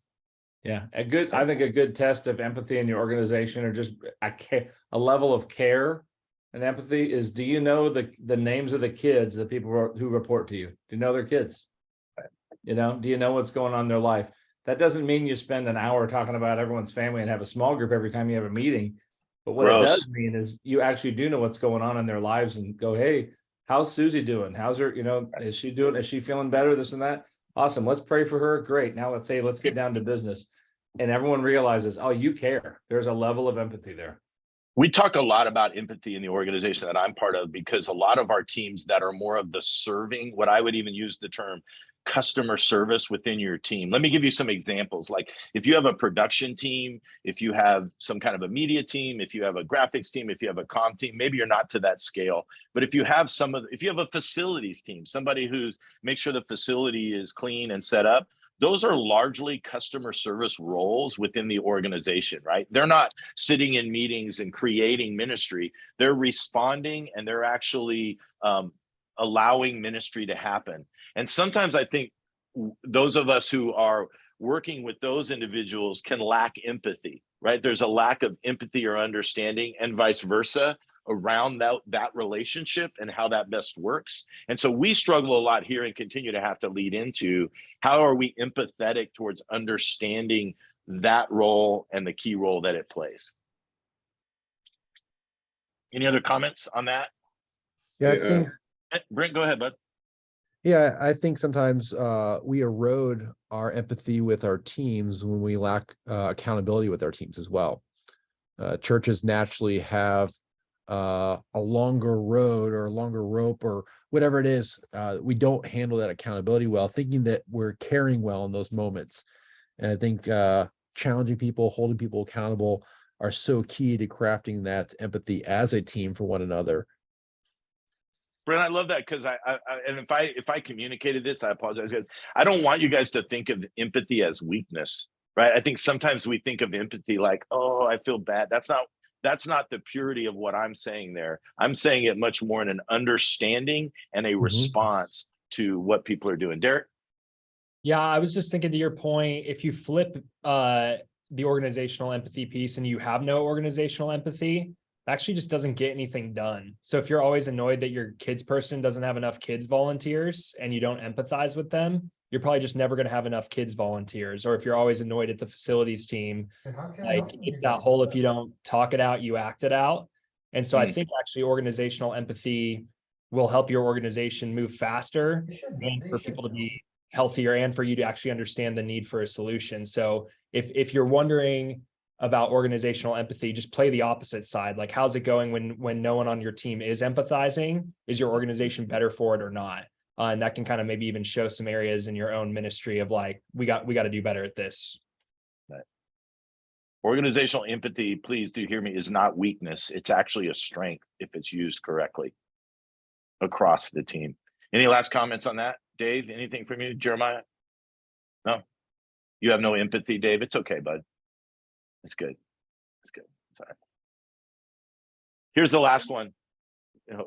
Yeah, I think a good test of empathy in your organization, or just a level of care and empathy, is, do you know the names of the kids, the people who report to you? Do you know their kids? You know, do you know what's going on in their life? That doesn't mean you spend an hour talking about everyone's family and have a small group every time you have a meeting. But what it does mean is you actually do know what's going on in their lives and go, hey, how's Susie doing? How's her, you know, is she doing, is she feeling better? This and that. Awesome. Let's pray for her. Great. Now let's get down to business. And everyone realizes, oh, you care. There's a level of empathy there. We talk a lot about empathy in the organization that I'm part of, because a lot of our teams that are more of the serving, what I would even use the term customer service within your team. Let me give you some examples. Like, if you have a production team, if you have some kind of a media team, if you have a graphics team, if you have a comm team, maybe you're not to that scale, but if you have if you have a facilities team, somebody who's makes sure the facility is clean and set up, those are largely customer service roles within the organization, right? They're not sitting in meetings and creating ministry. They're responding, and they're actually allowing ministry to happen. And sometimes I think those of us who are working with those individuals can lack empathy, right? There's a lack of empathy or understanding, and vice versa, around that relationship and how that best works. And so we struggle a lot here and continue to have to lead into, how are we empathetic towards understanding that role and the key role that it plays? Any other comments on that? Yeah, I think, Brent, go ahead, bud. yeah, I think sometimes we erode our empathy with our teams when we lack accountability with our teams as well. Churches naturally have a longer road or a longer rope or whatever it is. We don't handle that accountability well, thinking that we're caring well in those moments. And I think challenging people, holding people accountable are so key to crafting that empathy as a team for one another. Brent, I love that, because and if I communicated this, I apologize, guys. I don't want you guys to think of empathy as weakness, right? I think sometimes we think of empathy like, oh, I feel bad. That's not the purity of what I'm saying there. I'm saying it much more in an understanding and a response to what people are doing. Derek? Yeah, I was just thinking, to your point, if you flip the organizational empathy piece and you have no organizational empathy, it actually just doesn't get anything done. So if you're always annoyed that your kids person doesn't have enough kids volunteers and you don't empathize with them, you're probably just never going to have enough kids volunteers. Or if you're always annoyed at the facilities team, like, it's that whole, if you don't talk it out, you act it out. And so I think actually organizational empathy will help your organization move faster, and for people to be healthier, and for you to actually understand the need for a solution. So if you're wondering about organizational empathy, just play the opposite side. Like, how's it going when no one on your team is empathizing? Is your organization better for it or not? And that can kind of maybe even show some areas in your own ministry of, like, we got to do better at this. Right. Organizational empathy, please do hear me, is not weakness. It's actually a strength if it's used correctly across the team. Any last comments on that? Dave, anything from you? Jeremiah? No? You have no empathy, Dave? It's okay, bud. It's good. It's good. It's all right. Here's the last one.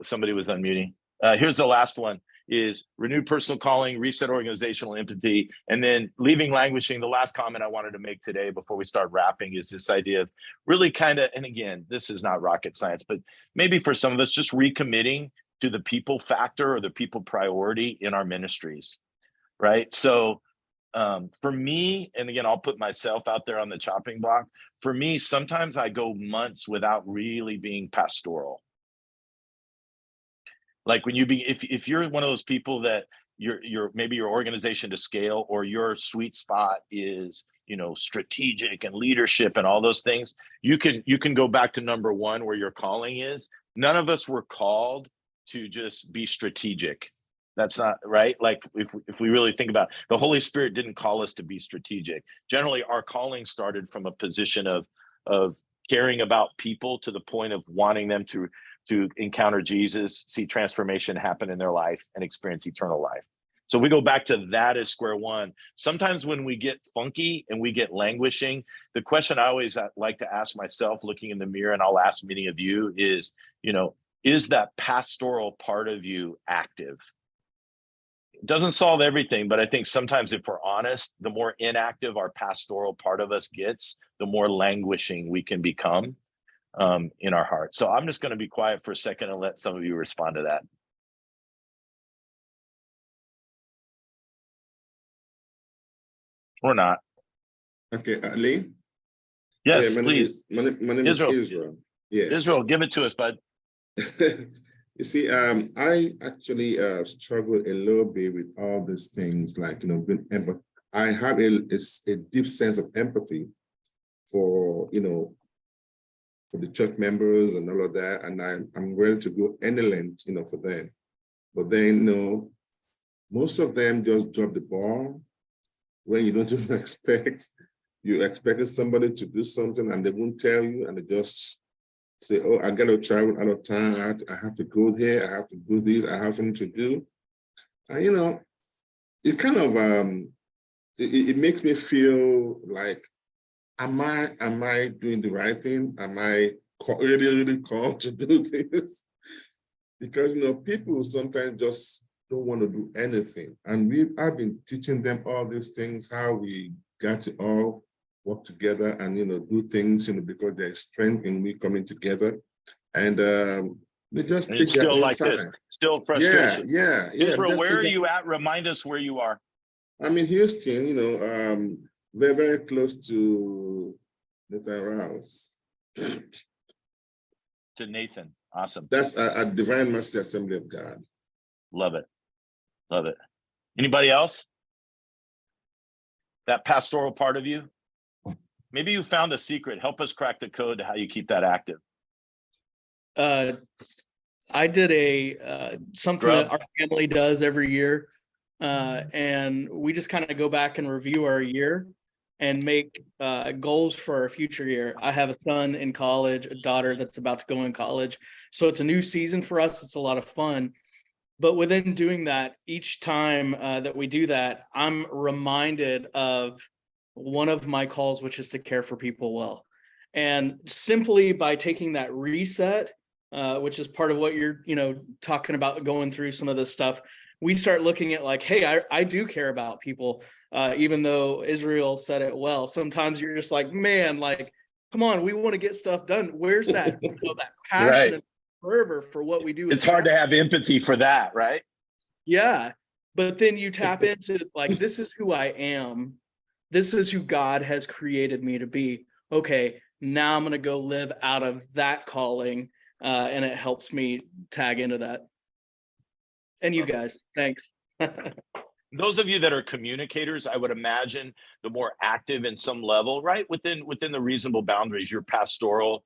Somebody was unmuting. Here's the last one, is renewed personal calling, reset organizational empathy, and then leaving languishing. The last comment I wanted to make today before we start wrapping is this idea of really kind of, and again, this is not rocket science, but maybe for some of us, just recommitting to the people factor or the people priority in our ministries, right? So for me, and again, I'll put myself out there on the chopping block. For me, sometimes I go months without really being pastoral. Like, when if you're one of those people that maybe your organization to scale, or your sweet spot is, you know, strategic and leadership and all those things, you can go back to number one, where your calling is. None of us were called to just be strategic. That's not right. Like if we really think about it, the Holy Spirit didn't call us to be strategic. Generally, our calling started from a position of caring about people to the point of wanting them to encounter Jesus, see transformation happen in their life, and experience eternal life. So we go back to that as square one. Sometimes when we get funky and we get languishing, the question I always like to ask myself, looking in the mirror, and I'll ask many of you, is, you know, is that pastoral part of you active? It doesn't solve everything, but I think sometimes, if we're honest, the more inactive our pastoral part of us gets, the more languishing we can become in our heart. So I'm just going to be quiet for a second and let some of you respond to that. Or not. Okay, Lee? Yes, yeah, please. My name Israel. is Israel. Yeah. Israel, give it to us, bud. You see, I actually struggle a little bit with all these things, like, you know, but I have a deep sense of empathy for, you know, for the church members and all of that, and I'm ready to go any length, you know, for them. But then, you know, most of them just drop the ball when you don't just expect. You expected somebody to do something and they won't tell you, and they just say, oh, I got to travel out of town. I have to go here. I have to do this. I have something to do. And, you know, it kind of, it makes me feel like, am I doing the right thing? Am I really called to do this? Because, you know, people sometimes just don't want to do anything. And I've been teaching them all these things, how we got to all work together and, you know, do things, you know, because there's strength in we coming together. And they just And take it's their still own like time. this, still frustration. Yeah. Israel, where are you at? Remind us where you are. I'm in Houston, you know, very, very close to Nathan Rouse. To Nathan. Awesome. That's a Divine Mercy Assembly of God. Love it. Love it. Anybody else? That pastoral part of you? Maybe you found a secret. Help us crack the code to how you keep that active. I did something that our family does every year. And we just kind of go back and review our year and make goals for our future year. I have a son in college, a daughter that's about to go in college. So it's a new season for us. It's a lot of fun. But within doing that, each time that we do that, I'm reminded of one of my calls, which is to care for people well. And simply by taking that reset, which is part of what you're, you know, talking about, going through some of this stuff, we start looking at like, hey, I do care about people, even though Israel said it well. Sometimes you're just like, man, like, come on, we want to get stuff done. Where's that, you know, that passion Right. and fervor for what we do? It's hard to have empathy for that, right? Yeah. But then you tap into like, this is who I am. This is who God has created me to be. Okay, now I'm going to go live out of that calling. And it helps me tag into that. And you guys, thanks. Those of you that are communicators, I would imagine the more active in some level, right? Within the reasonable boundaries, your pastoral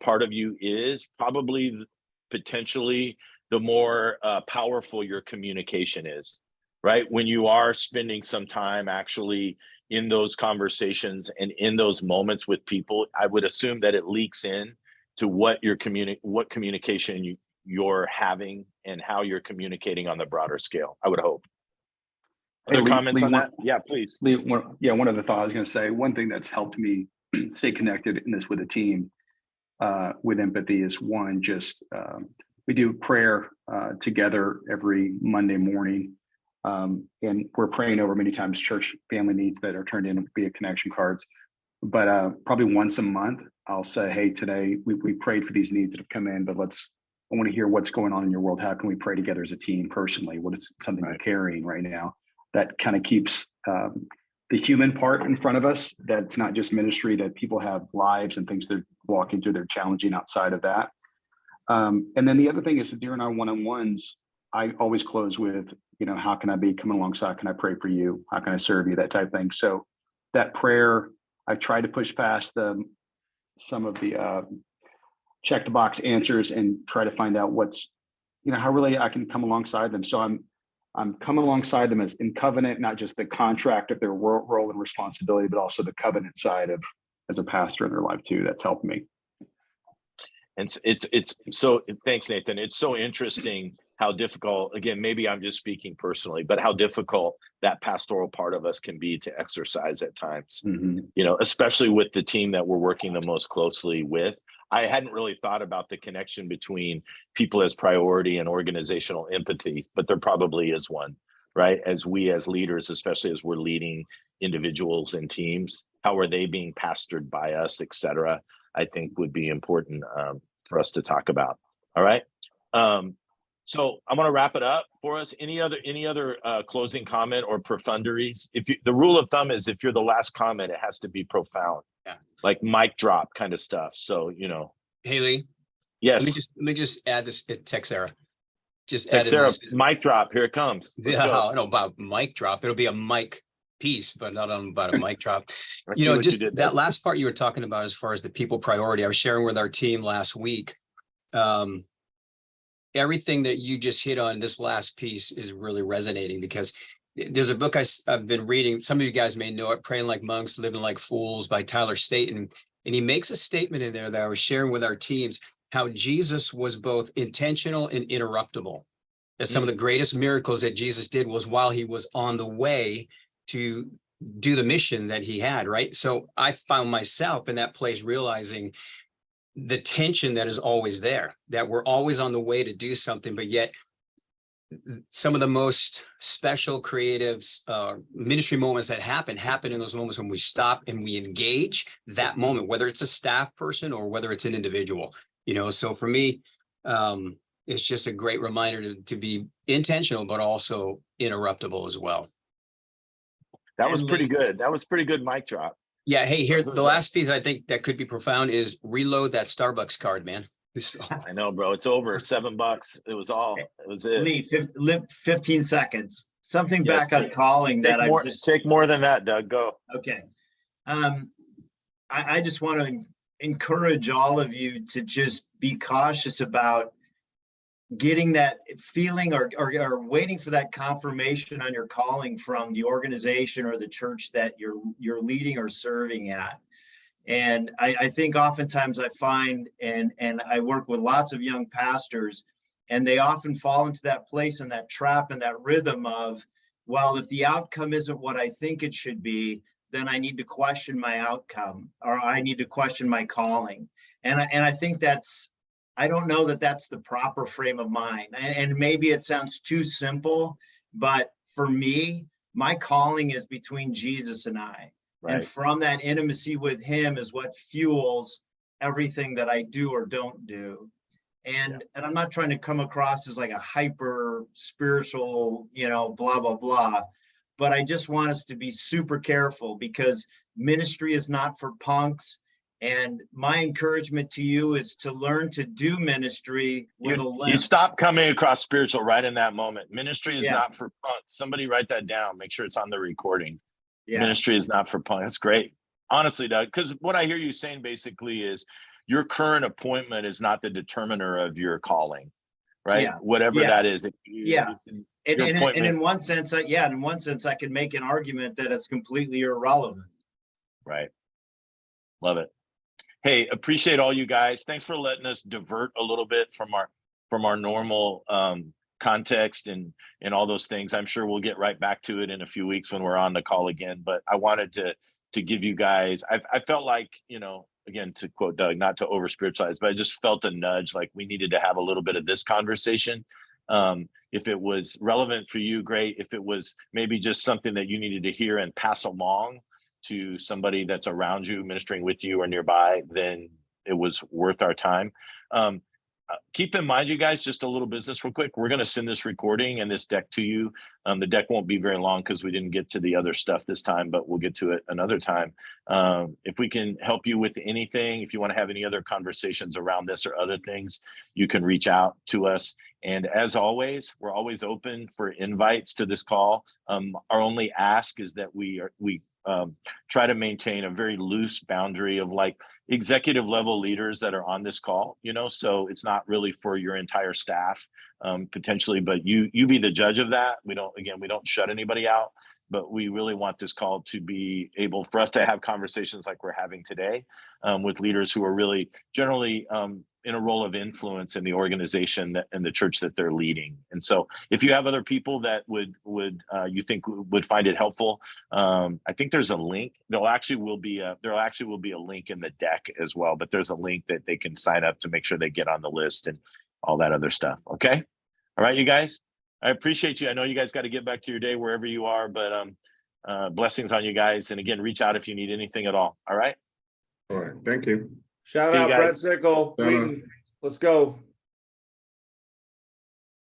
part of you is probably potentially the more powerful your communication is, right? When you are spending some time actually in those conversations and in those moments with people, I would assume that it leaks in to what communication you're having and how you're communicating on the broader scale, I would hope. Other comments on that? Yeah, please. Lee, one other thought I was going to say, one thing that's helped me stay connected in this with a team with empathy is one, just we do prayer together every Monday morning. And we're praying over many times church family needs that are turned in via connection cards. But probably once a month, I'll say, hey, today we prayed for these needs that have come in, but I want to hear what's going on in your world. How can we pray together as a team personally? What is something you're carrying right now? That kind of keeps the human part in front of us. That's not just ministry, that people have lives and things they're walking through, they're challenging outside of that. And then the other thing is that during our one-on-ones, I always close with, how can I be coming alongside? Can I pray for you? How can I serve you? That type of thing. So that prayer, I tried to push past some of the check the box answers and try to find out what's, how really I can come alongside them. So I'm coming alongside them as in covenant, not just the contract of their role and responsibility, but also the covenant side of as a pastor in their life too. That's helped me. And it's so, thanks, Nathan. It's so interesting how difficult, again, maybe I'm just speaking personally, but how difficult that pastoral part of us can be to exercise at times, especially with the team that we're working the most closely with. I hadn't really thought about the connection between people as priority and organizational empathy, but there probably is one, right? As we as leaders, especially as we're leading individuals and teams, how are they being pastored by us, et cetera, I think would be important for us to talk about. All right. So I'm going to wrap it up for us. Any other closing comment or profunderies? The rule of thumb is if you're the last comment, it has to be profound. Yeah. Like mic drop kind of stuff. So, Haley. Yes. Let me just add this at Texera. Just add this. Mic drop. Here it comes. I don't know about mic drop. It'll be a mic piece, but not about a mic drop. Just that last part you were talking about as far as the people priority. I was sharing with our team last week. Everything that you just hit on this last piece is really resonating because there's a book I've been reading. Some of you guys may know it, Praying Like Monks, Living Like Fools by Tyler Staton. And he makes a statement in there that I was sharing with our teams, how Jesus was both intentional and interruptible. That some of the greatest miracles that Jesus did was while he was on the way to do the mission that he had, right? So I found myself in that place realizing the tension that is always there, that we're always on the way to do something, but yet some of the most special creative ministry moments that happen in those moments when we stop and we engage that moment, whether it's a staff person or whether it's an individual, so for me, it's just a great reminder to be intentional, but also interruptible as well. That was pretty good. That was pretty good mic drop. Yeah. Hey, here, the last piece I think that could be profound is reload that Starbucks card, man. I know, bro. It's over. $7. It was it. Lee, 15 seconds. Something back on calling that I just take more than that, Doug. Go. Okay. I just want to encourage all of you to just be cautious about getting that feeling or waiting for that confirmation on your calling from the organization or the church that you're leading or serving at. And I think oftentimes I find, and I work with lots of young pastors, and they often fall into that place and that trap and that rhythm of, well, if the outcome isn't what I think it should be, then I need to question my outcome, or I need to question my calling. And I think I don't know that that's the proper frame of mind. And maybe it sounds too simple, but for me, my calling is between Jesus and I. Right. And from that intimacy with him is what fuels everything that I do or don't do. And I'm not trying to come across as like a hyper spiritual, blah, blah, blah. But I just want us to be super careful because ministry is not for punks. And my encouragement to you is to learn to do ministry with a lens. You stop coming across spiritual right in that moment. Ministry is not for punks. Somebody write that down. Make sure it's on the recording. Yeah. Ministry is not for punks. That's great. Honestly, Doug, because what I hear you saying basically is your current appointment is not the determiner of your calling, right? Yeah. Whatever that is. And in one sense, I can make an argument that it's completely irrelevant. Right. Love it. Hey, appreciate all you guys. Thanks for letting us divert a little bit from our normal context and all those things. I'm sure we'll get right back to it in a few weeks when we're on the call again. But I wanted to give you guys, I felt like, again, to quote Doug, not to over spiritualize, but I just felt a nudge, like we needed to have a little bit of this conversation. If it was relevant for you, great. If it was maybe just something that you needed to hear and pass along to somebody that's around you, ministering with you or nearby, then it was worth our time. keep in mind, you guys, just a little business real quick. We're going to send this recording and this deck to you. The deck won't be very long because we didn't get to the other stuff this time, but we'll get to it another time. If we can help you with anything, if you want to have any other conversations around this or other things, you can reach out to us. And as always, we're always open for invites to this call. Our only ask is that we try to maintain a very loose boundary of like executive level leaders that are on this call, you know, so it's not really for your entire staff potentially, but you be the judge of that. We don't shut anybody out, but we really want this call to be able for us to have conversations like we're having today with leaders who are really generally in a role of influence in the organization and the church that they're leading. And so if you have other people that would you think would find it helpful, I think there's a link. There actually will be a link in the deck as well, but there's a link that they can sign up to make sure they get on the list and all that other stuff. Okay. All right, you guys, I appreciate you. I know you guys got to get back to your day wherever you are, but blessings on you guys. And again, reach out if you need anything at all. All right. All right. Thank you. Shout See you out Brett guys. Sickle. Let's go.